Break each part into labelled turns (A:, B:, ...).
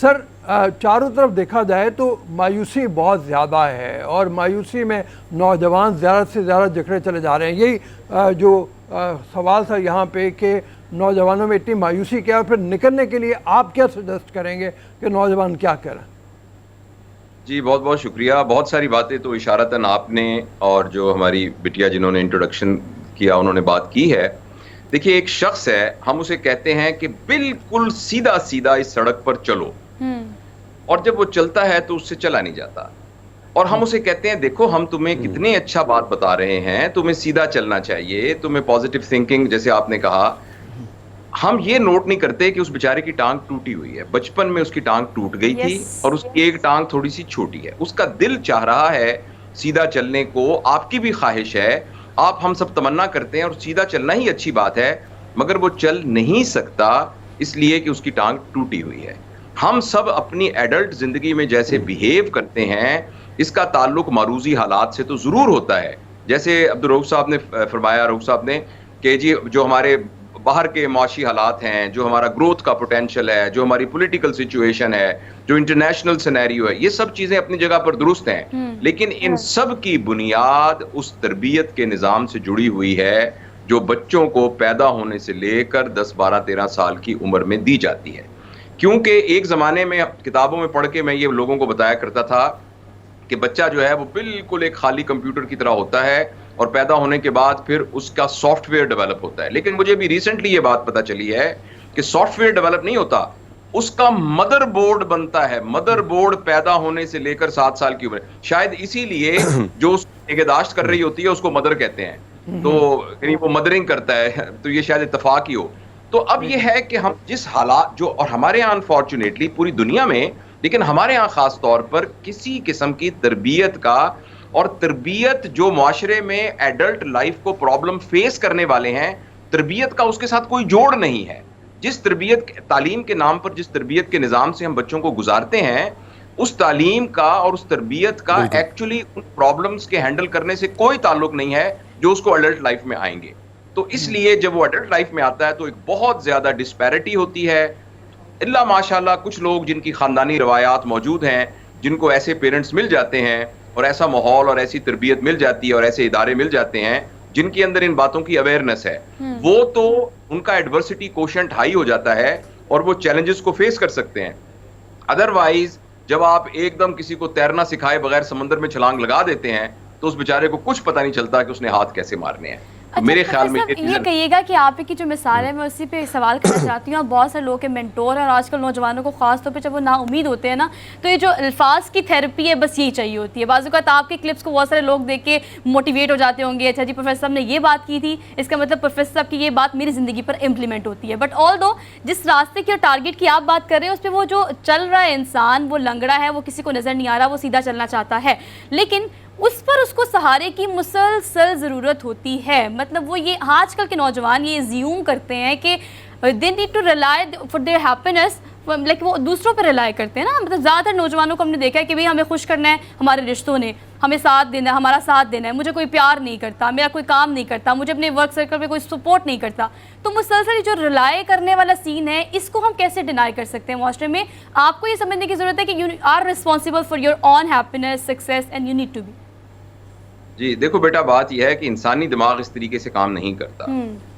A: سر چاروں طرف دیکھا جائے تو مایوسی بہت زیادہ ہے اور مایوسی میں نوجوان زیادہ سے زیادہ جکڑے چلے جا رہے ہیں. یہی جو سوال تھا یہاں پہ کہ نوجوانوں میں اتنی مایوسی کیا، اور پھر نکلنے کے لیے آپ کیا سجیسٹ کریں گے کہ نوجوان کیا کریں؟
B: جی بہت بہت شکریہ. بہت ساری باتیں تو اشارتاً آپ نے اور جو ہماری بٹیا جنہوں نے انٹروڈکشن کیا انہوں نے بات کی ہے. دیکھیے ایک شخص ہے، ہم اسے کہتے ہیں کہ بالکل سیدھا سیدھا اس سڑک پر چلو، اور جب وہ چلتا ہے تو اس سے چلا نہیں جاتا. اور ہم اسے کہتے ہیں دیکھو ہم تمہیں کتنے اچھا بات بتا رہے ہیں، تمہیں سیدھا چلنا چاہیے، تمہیں پازیٹیو تھنکنگ جیسے آپ نے کہا. ہم یہ نوٹ نہیں کرتے کہ اس بیچارے کی ٹانگ ٹوٹی ہوئی ہے، بچپن میں اس کی ٹانگ ٹوٹ گئی تھی اور اس کی ایک ٹانگ تھوڑی سی چھوٹی ہے. اس کا دل چاہ رہا ہے سیدھا چلنے کو، آپ کی بھی خواہش ہے، آپ ہم سب تمنا کرتے ہیں، اور سیدھا چلنا ہی اچھی بات ہے، مگر وہ چل نہیں سکتا اس لیے کہ اس کی ٹانگ ٹوٹی ہوئی ہے. ہم سب اپنی ایڈلٹ زندگی میں جیسے بیہیو کرتے ہیں اس کا تعلق معروضی حالات سے تو ضرور ہوتا ہے. جیسے عبدالرؤف صاحب نے فرمایا، رؤف صاحب نے، کہ جی جو ہمارے باہر کے معاشی حالات ہیں، جو ہمارا گروتھ کا پوٹینشل ہے، جو ہماری پولیٹیکل سچویشن ہے، جو انٹرنیشنل سینیریو ہے، یہ سب چیزیں اپنی جگہ پر درست ہیں، لیکن ان سب کی بنیاد اس تربیت کے نظام سے جڑی ہوئی ہے جو بچوں کو پیدا ہونے سے لے کر 10 12 13 سال کی عمر میں دی جاتی ہے. کیونکہ ایک زمانے میں کتابوں میں پڑھ کے میں یہ لوگوں کو بتایا کرتا تھا کہ بچہ جو ہے وہ بالکل ایک خالی کمپیوٹر کی طرح ہوتا ہے، اور پیدا ہونے کے بعد پھر اس کا سافٹ ویئر ڈیولپ ہوتا ہے. لیکن مجھے بھی ریسنٹلی یہ بات پتا چلی ہے کہ سافٹ ویئر ڈیولپ نہیں ہوتا، اس کا مدر بورڈ بنتا ہے. مدر بورڈ پیدا ہونے سے لے کر 7 سال کی عمر، شاید اسی لیے جو اس نگہداشت کر رہی ہوتی ہے اس کو مدر کہتے ہیں، تو یعنی وہ مدرنگ کرتا ہے، تو یہ شاید اتفاق ہی ہو. تو اب یہ ہے کہ ہم جس حالات جو، اور ہمارے یہاں انفارچونیٹلی پوری دنیا میں، لیکن ہمارے یہاں خاص طور پر کسی قسم کی تربیت کا، اور تربیت جو معاشرے میں ایڈلٹ لائف کو پرابلم فیس کرنے والے ہیں، تربیت کا اس کے ساتھ کوئی جوڑ نہیں ہے. جس تربیت تعلیم کے نام پر جس تربیت کے نظام سے ہم بچوں کو گزارتے ہیں، اس تعلیم کا اور اس تربیت کا ایکچولی ان پرابلمز کے ہینڈل کرنے سے کوئی تعلق نہیں ہے جو اس کو ایڈلٹ لائف میں آئیں گے. تو اس لیے جب وہ ایڈلٹ لائف میں آتا ہے تو ایک بہت زیادہ ڈسپیرٹی ہوتی ہے. اللہ ماشاءاللہ کچھ لوگ جن کی خاندانی روایات موجود ہیں، جن کو ایسے پیرنٹس مل جاتے ہیں اور ایسا ماحول اور ایسی تربیت مل جاتی ہے اور ایسے ادارے مل جاتے ہیں جن کے اندر ان باتوں کی اویئرنیس ہے، وہ تو ان کا ایڈورسٹی کوشنٹ ہائی ہو جاتا ہے اور وہ چیلنجز کو فیس کر سکتے ہیں. ادروائز جب آپ ایک دم کسی کو تیرنا سکھائے بغیر سمندر میں چھلانگ لگا دیتے ہیں تو اس بیچارے کو کچھ پتہ نہیں چلتا کہ اس نے ہاتھ کیسے مارنے ہیں. میرے خیال میں
C: یہ کہیے گا کہ آپ کی جو مثال ہے میں اسی پہ سوال کرنا چاہتی ہوں. آپ بہت سے لوگ کے مینٹور ہیں، اور آج کل نوجوانوں کو خاص طور پہ جب وہ نا امید ہوتے ہیں نا، تو یہ جو الفاظ کی تھیراپی ہے بس یہی چاہیے ہوتی ہے. بعض اوقات آپ کے کلپس کو بہت سارے لوگ دیکھ کے موٹیویٹ ہو جاتے ہوں گے، اچھا جی پروفیسر صاحب نے یہ بات کی تھی، اس کا مطلب پروفیسر صاحب کی یہ بات میری زندگی پر امپلیمنٹ ہوتی ہے. بٹ آل دو جس راستے کی اور ٹارگیٹ کی آپ بات کر رہے ہیں اس پہ وہ جو چل رہا ہے انسان، وہ لنگڑا ہے، وہ کسی کو نظر نہیں آ رہا، وہ سیدھا چلنا چاہتا ہے، لیکن اس پر اس کو سہارے کی مسلسل ضرورت ہوتی ہے. مطلب وہ یہ آج کل کے نوجوان یہ زیوم کرتے ہیں کہ they need to rely for their happiness، like وہ دوسروں پر ریلائی کرتے ہیں نا. مطلب زیادہ تر نوجوانوں کو ہم نے دیکھا ہے کہ بھئی ہمیں خوش کرنا ہے ہمارے رشتوں نے، ہمیں ساتھ دینا ہے، ہمارا ساتھ دینا ہے، مجھے کوئی پیار نہیں کرتا، میرا کوئی کام نہیں کرتا، مجھے اپنے ورک سرکل پہ کوئی سپورٹ نہیں کرتا. تو مسلسل جو ریلائی کرنے والا سین ہے اس کو ہم کیسے ڈینائی کر سکتے ہیں معاشرے میں؟ آپ کو یہ سمجھنے کی ضرورت ہے کہ you are responsible for your own happiness, success and you need to be.
B: جی دیکھو بیٹا، بات یہ ہے کہ انسانی دماغ اس طریقے سے کام نہیں کرتا.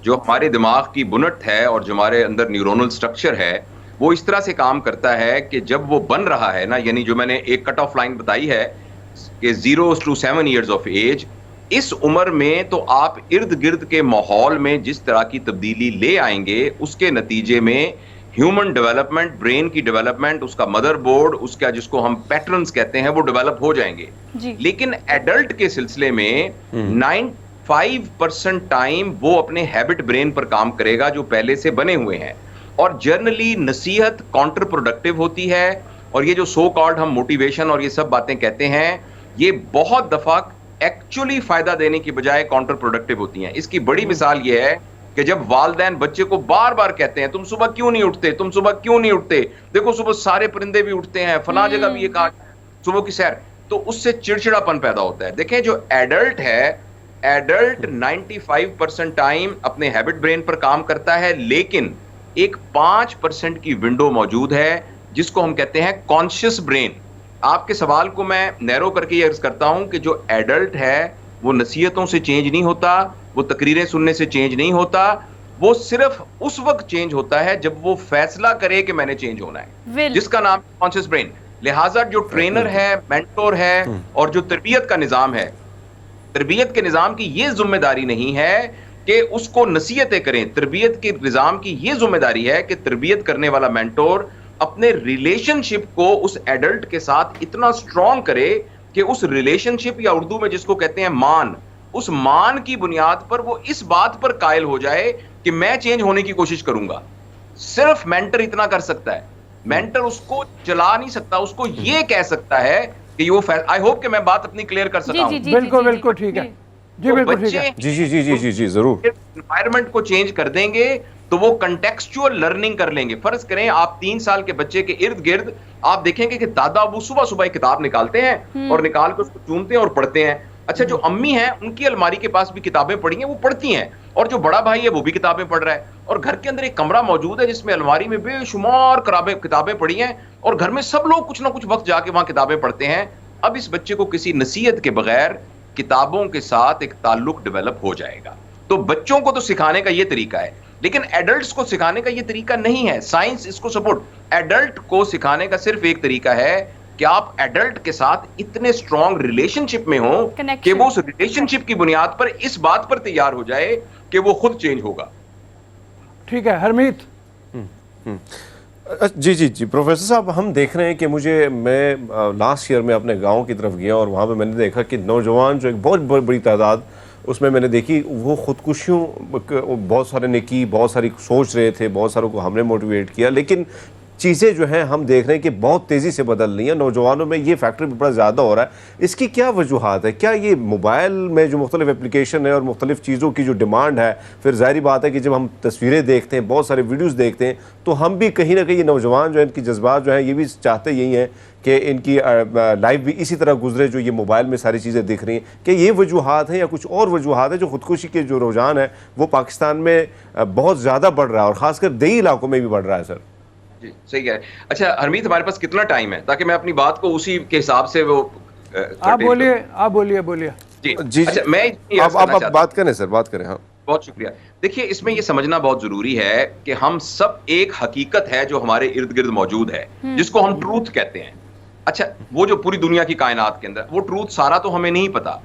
B: جو ہمارے دماغ کی بنٹ ہے اور جو ہمارے اندر نیورونل سٹرکچر ہے وہ اس طرح سے کام کرتا ہے کہ جب وہ بن رہا ہے نا، یعنی جو میں نے ایک کٹ آف لائن بتائی ہے کہ 0 to 7 years of age، اس عمر میں تو آپ ارد گرد کے ماحول میں جس طرح کی تبدیلی لے آئیں گے اس کے نتیجے میں ہیومن ڈیولپمنٹ، برین کی ڈیولپمنٹ، اس کا مدر بورڈ، اس کا جس کو ہم پیٹرنز کہتے ہیں، وہ ڈیولپ ہو جائیں گے. لیکن ایڈلٹ کے سلسلے میں 95% ٹائم وہ اپنے ہیبٹ برین پر کام کرے گا جو پہلے سے بنے ہوئے ہیں، اور جرنلی نصیحت کاؤنٹر پروڈکٹیو ہوتی ہے. اور یہ جو سو کالڈ ہم موٹیویشن اور یہ سب باتیں کہتے ہیں، یہ بہت دفعہ ایکچولی فائدہ دینے کی بجائے کاؤنٹر پروڈکٹیو ہوتی ہیں. اس کی بڑی مثال یہ ہے کہ جب والدین بچے کو بار بار کہتے ہیں تم صبح کیوں نہیں اٹھتے، تم صبح کیوں نہیں اٹھتے، دیکھو صبح سارے پرندے بھی اٹھتے ہیں، فلاں جگہ بھی یہ کہا صبح کی سیر، تو اس سے چڑچڑا پن پیدا ہوتا ہے. دیکھیں جو ایڈلٹ ہے، ایڈلٹ 95% ٹائم اپنے ہیبٹ برین پر کام کرتا ہے، لیکن ایک 5% کی ونڈو موجود ہے جس کو ہم کہتے ہیں کانشیس برین. آپ کے سوال کو میں نیرو کر کے یہ عرض کرتا ہوں کہ جو ایڈلٹ ہے وہ نصیحتوں سے چینج نہیں ہوتا, وہ تقریریں سننے سے چینج نہیں ہوتا, وہ صرف اس وقت چینج ہوتا ہے جب وہ فیصلہ کرے کہ میں نے چینج ہونا ہے, جس کا نام کانشیس برین. لہٰذا جو ٹرینر ہے, مینٹور ہے, اور جو تربیت کا نظام ہے, تربیت کے نظام کی یہ ذمہ داری نہیں ہے کہ اس کو نصیحتیں کریں. تربیت کے نظام کی یہ ذمہ داری ہے کہ تربیت کرنے والا مینٹور اپنے ریلیشن شپ کو اس ایڈلٹ کے ساتھ اتنا سٹرونگ کرے کہ اس ریلیشن شپ, یا اردو میں جس کو کہتے ہیں مان, اس مان کی بنیاد پر وہ اس بات پر قائل ہو جائے کہ میں چینج ہونے کی کوشش کروں گا. صرف مینٹر اتنا کر سکتا ہے. مینٹر اس کو چلا نہیں سکتا, اس کو یہ کہہ سکتا ہے کہ وہ آئی ہوپ کہ میں بات اپنی کلیئر کر سکتا ہوں.
A: بالکل بالکل ٹھیک ہے جی, بالکل ٹھیک ہے.
D: جی جی جی جی جی جی ضرور.
B: انوائرمنٹ کو چینج کر دیں گے تو وہ کنٹیکسچوئل لرننگ کر لیں گے. فرض کریں آپ 3 سال کے بچے کے ارد گرد آپ دیکھیں گے کہ دادا ابو صبح صبح ایک کتاب نکالتے ہیں اور نکال کے اس کو چونتے ہیں اور پڑھتے ہیں. اچھا, جو امی ہیں ان کی الماری کے پاس بھی کتابیں پڑھی ہیں, وہ پڑھتی ہیں, اور جو بڑا بھائی ہے وہ بھی کتابیں پڑھ رہا ہے, اور گھر کے اندر ایک کمرہ موجود ہے جس میں الماری میں بے شمار کتابیں پڑھی ہیں, اور گھر میں سب لوگ کچھ نہ کچھ وقت جا کے وہاں کتابیں پڑھتے ہیں. اب اس بچے کو کسی نصیحت کے بغیر کتابوں کے ساتھ ایک تعلق ڈیولپ ہو جائے گا. تو بچوں کو تو سکھانے کا یہ طریقہ ہے, لیکن ایڈلٹس کو سکھانے کا یہ طریقہ نہیں ہے. سائنس اس کو سپورٹ, ایڈلٹ کو سکھانے کا صرف ایک طریقہ ہے کہ آپ ایڈلٹ کے ساتھ اتنے اسٹرانگ ریلیشن شپ میں ہوں کہ وہ اس ریلیشن شپ کی بنیاد پر اس بات پر تیار ہو جائے کہ وہ خود چینج ہوگا.
A: ٹھیک ہے حرمیت.
D: جی جی جی پروفیسر صاحب, ہم دیکھ رہے ہیں کہ میں لاسٹ ایئر میں اپنے گاؤں کی طرف گیا, اور وہاں پہ میں نے دیکھا کہ نوجوان جو ایک بہت بڑی تعداد اس میں نے دیکھی, وہ خودکشیوں بہت سارے نے کی, بہت ساری سوچ رہے تھے, بہت ساروں کو ہم نے موٹیویٹ کیا, لیکن چیزیں جو ہیں ہم دیکھ رہے ہیں کہ بہت تیزی سے بدل رہی ہیں. نوجوانوں میں یہ فیکٹر بھی بڑا زیادہ ہو رہا ہے. اس کی کیا وجوہات ہے؟ کیا یہ موبائل میں جو مختلف اپلیکیشن ہے اور مختلف چیزوں کی جو ڈیمانڈ ہے, پھر ظاہری بات ہے کہ جب ہم تصویریں دیکھتے ہیں, بہت سارے ویڈیوز دیکھتے ہیں, تو ہم بھی کہیں نہ کہیں نوجوان جو ہیں ان کی جذبات جو ہیں یہ بھی چاہتے یہی ہیں کہ ان کی لائف بھی اسی طرح گزرے جو یہ موبائل میں ساری چیزیں دکھ رہی ہیں. کہ یہ وجوہات ہیں یا کچھ اور وجوہات ہیں جو خودکشی کے جو رجحان ہے وہ پاکستان میں بہت زیادہ بڑھ رہا ہے, اور خاص کر دیہی علاقوں میں بھی بڑھ رہا ہے؟ سر
B: جی صحیح کہہ رہے ہیں. اچھا حرمیت, ہمارے پاس کتنا ٹائم ہے تاکہ میں اپنی بات کو اسی کے حساب سے وہ
A: آپ بولیے.
B: جی
D: جی
B: اچھا, میں
D: آپ بات کریں سر, بات کریں. ہاں
B: بہت شکریہ. دیکھیے, اس میں یہ سمجھنا بہت ضروری ہے کہ ہم سب ایک حقیقت ہے جو ہمارے ارد گرد موجود ہے, جس کو ہم ٹروتھ کہتے ہیں. اچھا, وہ جو پوری دنیا کی کائنات کے اندر, وہ ٹروتھ سارا تو ہمیں نہیں پتا.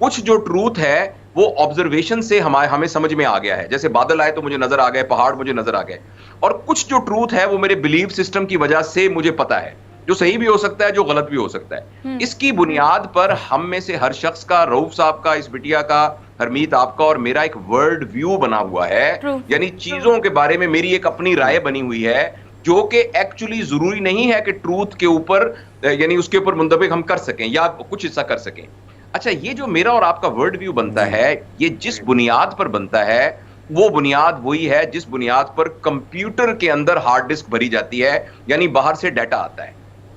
B: کچھ جو ٹروتھ ہے وہ آبزرویشن سے ہمیں سمجھ میں آ گیا ہے, جیسے بادل آئے تو مجھے نظر آ گئے, پہاڑ مجھے نظر آ گئے. اور کچھ جو ٹروتھ ہے وہ میرے بلیف سسٹم کی وجہ سے مجھے پتا ہے, جو صحیح بھی ہو سکتا ہے, جو غلط بھی ہو سکتا ہے. اس کی بنیاد پر ہم میں سے ہر شخص کا, رؤوف صاحب کا, اس بٹیا کا, حرمیت آپ کا اور میرا ایک ورلڈ ویو بنا ہوا ہے. یعنی چیزوں کے بارے میں میری ایک اپنی رائے بنی ہوئی ہے, جو کہ ایکچولی ضروری نہیں ہے کہ ٹروتھ کے اوپر یعنی اس کے اوپر منطبق ہم کر سکیں یا کچھ حصہ کر سکیں. اچھا, یہ جو میرا اور آپ کا ورلڈ ویو بنتا ہے, یہ جس بنیاد پر بنتا ہے وہ بنیاد وہی ہے جس بنیاد پر کمپیوٹر کے اندر ہارڈ ڈسک بھری جاتی ہے, یعنی باہر سے ڈیٹا آتا ہے.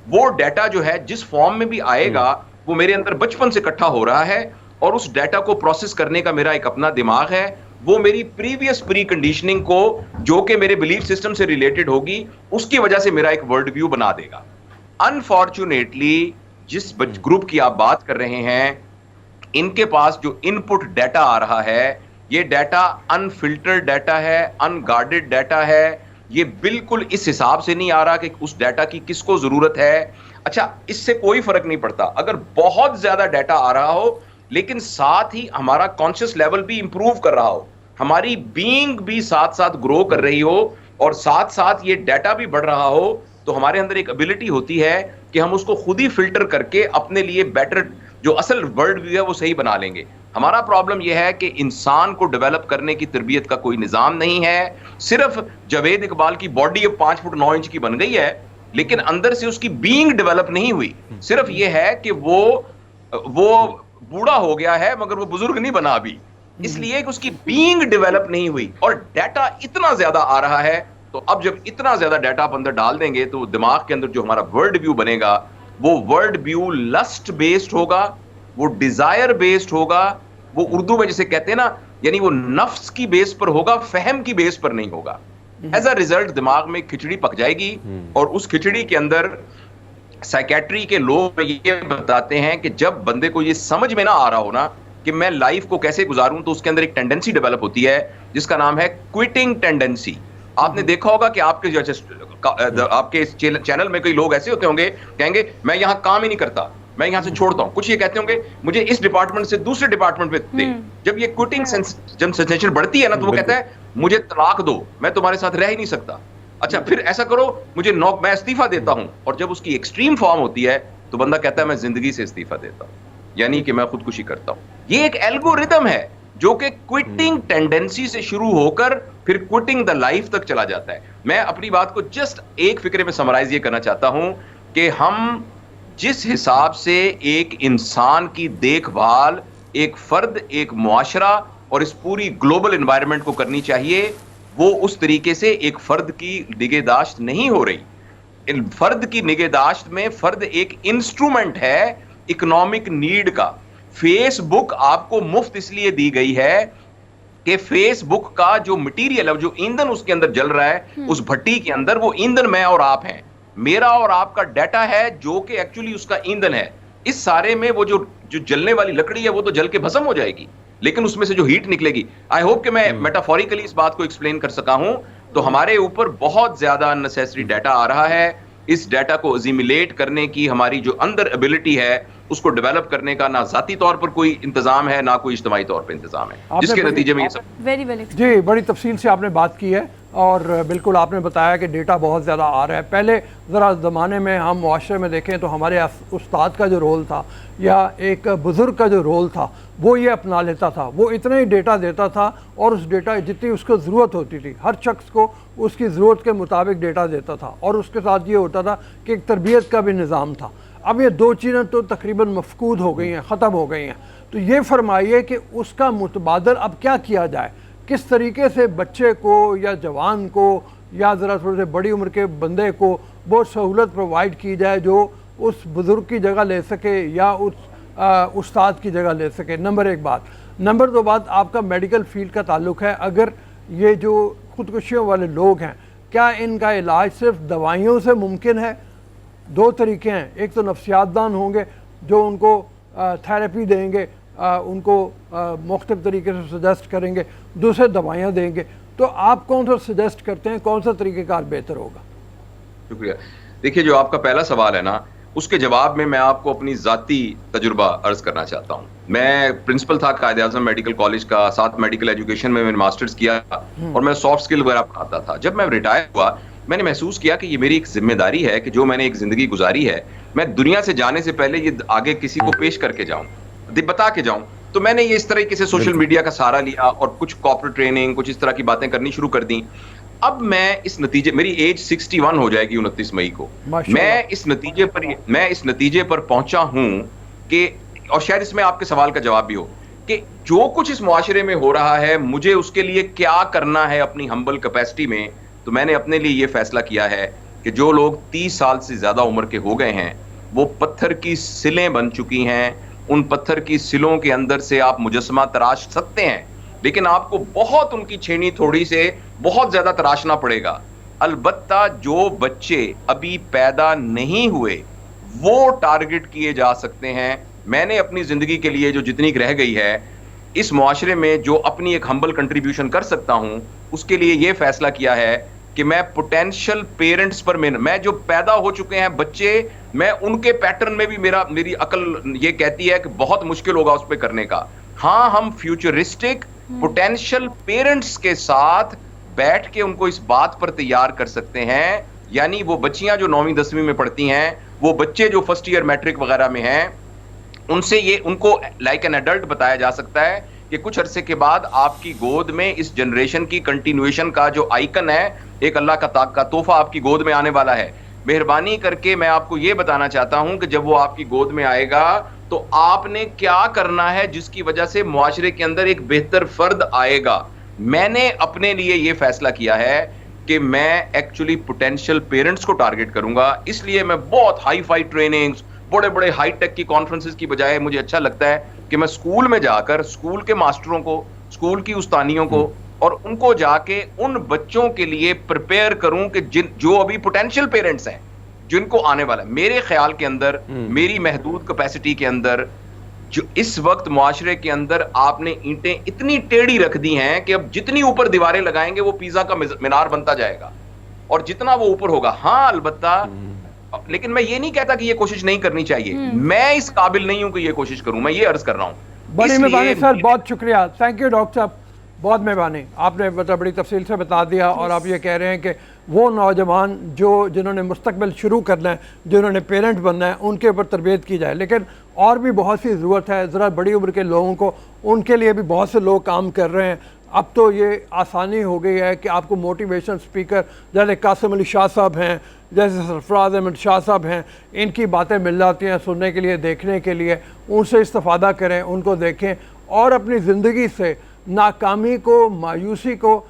B: وہ ڈیٹا جو ہے جس فارم میں بھی آئے گا وہ میرے اندر بچپن سے اکٹھا ہو رہا ہے, اور اس ڈیٹا کو پروسیس کرنے کا میرا ایک اپنا دماغ ہے. وہ میری پریویس پری کنڈیشننگ کو, جو کہ میرے بلیف سسٹم سے ریلیٹڈ ہوگی, اس کی وجہ سے میرا ایک ورلڈ ویو بنا دے گا. انفارچونیٹلی جس گروپ کی آپ بات کر رہے ہیں, ان کے پاس جو ان پٹ ڈیٹا آ رہا ہے, یہ ڈیٹا انفلٹرڈ ڈیٹا ہے, ان گارڈڈ ڈیٹا ہے. یہ بالکل اس حساب سے نہیں آ رہا کہ اس ڈیٹا کی کس کو ضرورت ہے. اچھا, اس سے کوئی فرق نہیں پڑتا اگر بہت زیادہ ڈیٹا آ رہا ہو, لیکن ساتھ ہی ہمارا کانشیس لیول بھی امپروو کر رہا ہو, ہماری بینگ بھی ساتھ ساتھ گرو کر رہی ہو, اور ساتھ ساتھ یہ ڈیٹا بھی بڑھ رہا ہو, تو ہمارے اندر ایک ابیلٹی ہوتی ہے کہ ہم اس کو خود ہی فلٹر کر کے اپنے لیے بیٹر جو اصل ورلڈ ویو ہے وہ صحیح بنا لیں گے. ہمارا پرابلم یہ ہے کہ انسان کو ڈیولپ کرنے کی تربیت کا کوئی نظام نہیں ہے. صرف جاوید اقبال کی باڈی اب 5 فٹ 9 انچ کی بن گئی ہے, لیکن اندر سے اس کی بینگ ڈیولپ نہیں ہوئی. صرف یہ ہے کہ وہ بوڑھا ہو گیا ہے مگر وہ بزرگ نہیں بنا ابھی, اس لیے کہ اس کی بینگ ڈیولپ نہیں ہوئی. اور ڈیٹا اتنا زیادہ آ رہا ہے, تو اب جب اتنا زیادہ ڈیٹا آپ اندر ڈال دیں گے تو دماغ کے اندر جو ہمارا ورلڈ ویو بنے گا وہ ورلڈ ویو لسٹ بیسڈ ہوگا, وہ ڈیزائر بیسڈ ہوگا, وہ اردو میں جسے کہتے ہیں نا, یعنی وہ نفس کی بیس پر ہوگا, فہم کی بیس پر نہیں ہوگا. ایز اے ریزلٹ دماغ میں کھچڑی پک جائے گی, اور اس کھچڑی کے اندر سائیکیٹری کے لوگ یہ بتاتے ہیں کہ جب بندے کو یہ سمجھ میں نہ آ رہا ہو نا کہ میں لائف کو کیسے گزاروں, تو اس کے اندر ایک ٹینڈنسی ڈیولپ ہوتی ہے جس کا نام ہے کوئٹنگ ٹینڈنسی. آپ نے دیکھا ہوگا کہ آپ کے چینل میں کئی لوگ ایسے ہوتے ہوں گے, کہیں گے میں یہاں کام ہی نہیں کرتا, میں یہاں سے چھوڑتا ہوں. کچھ یہ کہتے ہوں گے مجھے اس ڈپارٹمنٹ سے دوسرے ڈپارٹمنٹ میں دے. جب یہ کوئٹنگ سینسیشن بڑھتی ہے نا, تو وہ کہتا ہے مجھے طلاق دو, میں تمہارے ساتھ رہ ہی نہیں سکتا. اچھا پھر ایسا کرو مجھے میں استعفیٰ دیتا ہوں. اور جب اس کی ایکسٹریم فارم ہوتی ہے تو بندہ کہتا ہے میں زندگی سے استعفیٰ دیتا ہوں, یعنی کہ میں خودکشی کرتا ہوں. یہ ایک الگورتھم ہے جو کہ کوئٹنگ ٹینڈنسی سے شروع ہو کر پھر کوئٹنگ دا لائف تک چلا جاتا ہے. میں اپنی بات کو جسٹ ایک فکرے میں سمرائز یہ کرنا چاہتا ہوں کہ ہم جس حساب سے ایک انسان کی دیکھ بھال ایک فرد, ایک معاشرہ اور اس پوری گلوبل انوائرمنٹ کو کرنی چاہیے, وہ اس طریقے سے ایک فرد کی نگہداشت نہیں ہو رہی. فرد کی نگہداشت میں فرد ایک انسٹرومنٹ ہے اکنامک نیڈ کا. فیس بک آپ کو مفت اس لیے دی گئی ہے کہ فیس بک کا جو مٹیریل ہے, جو ایندھن اس کے اندر جل رہا ہے, اس بھٹی کے اندر وہ ایندھن میں اور آپ ہیں, میرا اور آپ کا ڈیٹا ہے جو کہ ایکچولی اس کا ایندھن ہے. اس سارے میں وہ جو جلنے والی لکڑی ہے وہ تو جل کے بھسم ہو جائے گی, لیکن اس میں سے جو ہیٹ نکلے گی, آئی ہوپ کہ میں میٹافوریکلی اس بات کو ایکسپلین کر سکا ہوں. تو ہمارے اوپر بہت زیادہ اننیسیسری ڈیٹا آ رہا ہے. اس ڈیٹا کو ایزیمیلیٹ کرنے کی ہماری جو اندر ایبلٹی ہے اس کو ڈیولپ کرنے کا نہ ذاتی طور پر کوئی انتظام ہے, نہ کوئی اجتماعی طور پر انتظام ہے, جس کے نتیجے میں یہ سب.
A: جی بڑی تفصیل سے آپ نے بات کی ہے, اور بالکل آپ نے بتایا کہ ڈیٹا بہت زیادہ آ رہا ہے. پہلے ذرا زمانے میں ہم معاشرے میں دیکھیں تو ہمارے استاد کا جو رول تھا یا ایک بزرگ کا جو رول تھا وہ یہ اپنا لیتا تھا, وہ اتنا ہی ڈیٹا دیتا تھا, اور اس ڈیٹا جتنی اس کو ضرورت ہوتی تھی ہر شخص کو اس کی ضرورت کے مطابق ڈیٹا دیتا تھا, اور اس کے ساتھ یہ ہوتا تھا کہ ایک تربیت کا بھی نظام تھا. اب یہ دو چیزیں تو تقریباً مفقود ہو گئی ہیں, ختم ہو گئی ہیں. تو یہ فرمائیے کہ اس کا متبادل اب کیا کیا جائے, کس طریقے سے بچے کو یا جوان کو یا ذرا تھوڑے سے بڑی عمر کے بندے کو وہ سہولت پرووائڈ کی جائے جو اس بزرگ کی جگہ لے سکے یا اس استاد کی جگہ لے سکے. نمبر ایک بات. نمبر دو بات, آپ کا میڈیکل فیلڈ کا تعلق ہے. اگر یہ جو خودکشیوں والے لوگ ہیں, کیا ان کا علاج صرف دوائیوں سے ممکن ہے؟ دو طریقے ہیں, ایک تو نفسیات دان ہوں گے جو ان کو تھیراپی دیں گے, ان کو مختلف طریقے سے سجیسٹ کریں گے, دوسرے دوائیاں دیں گے. تو آپ کون سا سجیسٹ کرتے ہیں, کون سا طریقہ کار بہتر ہوگا؟
B: شکریہ. دیکھیے جو آپ کا پہلا سوال ہے نا, اس کے جواب میں آپ کو اپنی ذاتی تجربہ عرض کرنا چاہتا ہوں. میں پرنسپل تھا قائد اعظم میڈیکل کالج کا, ساتھ میڈیکل ایجوکیشن میں ماسٹرز کیا اور میں سافٹ سکل وغیرہ پڑھاتا تھا. جب میں ریٹائر ہوا میں نے محسوس کیا کہ یہ میری ایک ذمہ داری ہے کہ جو میں نے ایک زندگی گزاری ہے میں دنیا سے جانے سے پہلے یہ آگے کسی کو پیش کر کے جاؤں, بتا کے جاؤں. تو میں نے یہ اس طریقے سے سوشل میڈیا کا سہارا لیا اور کچھ کارپوریٹ ٹریننگ, کچھ اس طرح کی باتیں کرنی شروع کر دیں. اب میں اس نتیجے, میری ایج 61 ہو جائے گی 29 مئی کو, میں اس نتیجے پر پہنچا ہوں کہ, اور شاید اس میں آپ کے سوال کا جواب بھی ہو, کہ جو کچھ اس معاشرے میں ہو رہا ہے مجھے اس کے لیے کیا کرنا ہے اپنی ہمبل کیپیسٹی میں. تو میں نے اپنے لیے یہ فیصلہ کیا ہے کہ جو لوگ 30 سال سے زیادہ عمر کے ہو گئے ہیں وہ پتھر کی سلیں بن چکی ہیں. ان پتھر کی سلوں کے اندر سے آپ مجسمہ تراش سکتے ہیں, لیکن آپ کو بہت ان کی چھینی تھوڑی سے بہت زیادہ تراشنا پڑے گا. البتہ جو بچے ابھی پیدا نہیں ہوئے وہ ٹارگٹ کیے جا سکتے ہیں. میں نے اپنی زندگی کے لیے جو جتنی رہ گئی ہے اس معاشرے میں جو اپنی ایک ہمبل کنٹریبیوشن کر سکتا ہوں, اس کے لیے یہ فیصلہ کیا ہے کہ میں پوٹینشل پیرنٹس پر میں جو پیدا ہو چکے ہیں بچے, میں ان کے پیٹرن میں بھی میری عقل یہ کہتی ہے کہ بہت مشکل ہوگا اس پہ کرنے کا. ہاں ہم فیوچرسٹک پوٹینشل پیرنٹس کے ساتھ بیٹھ کے ان کو اس بات پر تیار کر سکتے ہیں, یعنی وہ بچیاں جو 9ویں 10ویں میں پڑھتی ہیں, وہ بچے جو فرسٹ ایئر میٹرک وغیرہ میں ہیں, ان کو لائک این ایڈلٹ بتایا جا سکتا ہے کہ کچھ عرصے کے بعد آپ کی گود میں اس جنریشن کی کنٹینویشن کا جو آئیکن ہے, ایک اللہ کا تحفہ آپ کی گود میں آنے والا ہے. مہربانی کر کے میں آپ کو یہ بتانا چاہتا ہوں کہ جب وہ آپ کی گود میں آئے گا تو آپ نے کیا کرنا ہے جس کی وجہ سے معاشرے کے اندر ایک بہتر فرد آئے گا. میں نے اپنے لیے یہ فیصلہ کیا ہے کہ میں ایکچولی پوٹینشیل پیرنٹس کو ٹارگٹ کروں گا. اس لیے میں بہت ہائی فائی ٹریننگز, بڑے بڑے ہائی ٹیک کی کانفرنسز کی بجائے مجھے اچھا لگتا ہے کہ میں اسکول میں جا کر اسکول کے ماسٹروں کو, اسکول کی استانیوں کو, اور ان کو جا کے ان بچوں کے لیے پریپیئر کروں کہ جو ابھی پوٹینشیل پیرنٹس ہیں جن کو آنے والا ہے. میرے خیال کے اندر میری محدود کیپیسٹی کے اندر جو اس وقت معاشرے کے اندر آپ نے اینٹیں اتنی ٹیڑھی رکھ دی ہیں کہ اب جتنی اوپر دیواریں لگائیں گے وہ پیزا کا مینار بنتا جائے گا اور جتنا وہ اوپر ہوگا. ہاں البتہ لیکن میں یہ نہیں کہتا کہ یہ کوشش نہیں کرنی چاہیے, میں اس قابل نہیں ہوں کہ یہ کوشش کروں, میں یہ عرض کر رہا ہوں.
A: بڑی مہربانی سر, بہت شکریہ, تھینک یو ڈاکٹر صاحب, بہت مہربانی, آپ نے مطلب بڑی تفصیل سے بتا دیا. اور آپ یہ کہہ رہے ہیں کہ وہ نوجوان جنہوں نے مستقبل شروع کرنا ہے, جنہوں نے پیرنٹ بننا ہے, ان کے اوپر تربیت کی جائے. لیکن اور بھی بہت سی ضرورت ہے, ذرا بڑی عمر کے لوگوں کو, ان کے لیے بھی بہت سے لوگ کام کر رہے ہیں. اب تو یہ آسانی ہو گئی ہے کہ آپ کو موٹیویشن سپیکر جیسے قاسم علی شاہ صاحب ہیں, جیسے سرفراز احمد شاہ صاحب ہیں, ان کی باتیں مل جاتی ہیں سننے کے لیے, دیکھنے کے لیے. ان سے استفادہ کریں, ان کو دیکھیں اور اپنی زندگی سے ناکامی کو, مایوسی کو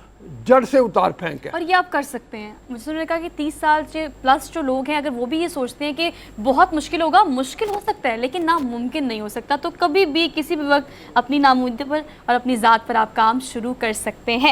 A: جڑ سے اتار پھینکیں.
C: اور یہ آپ کر سکتے ہیں. مجھے نے کہا کہ 30 سال پلس جو لوگ ہیں, اگر وہ بھی یہ سوچتے ہیں کہ بہت مشکل ہوگا, مشکل ہو سکتا ہے لیکن ناممکن نہیں ہو سکتا, تو کبھی بھی کسی بھی وقت اپنی ناممکن پر اور اپنی ذات پر آپ کام شروع کر سکتے ہیں.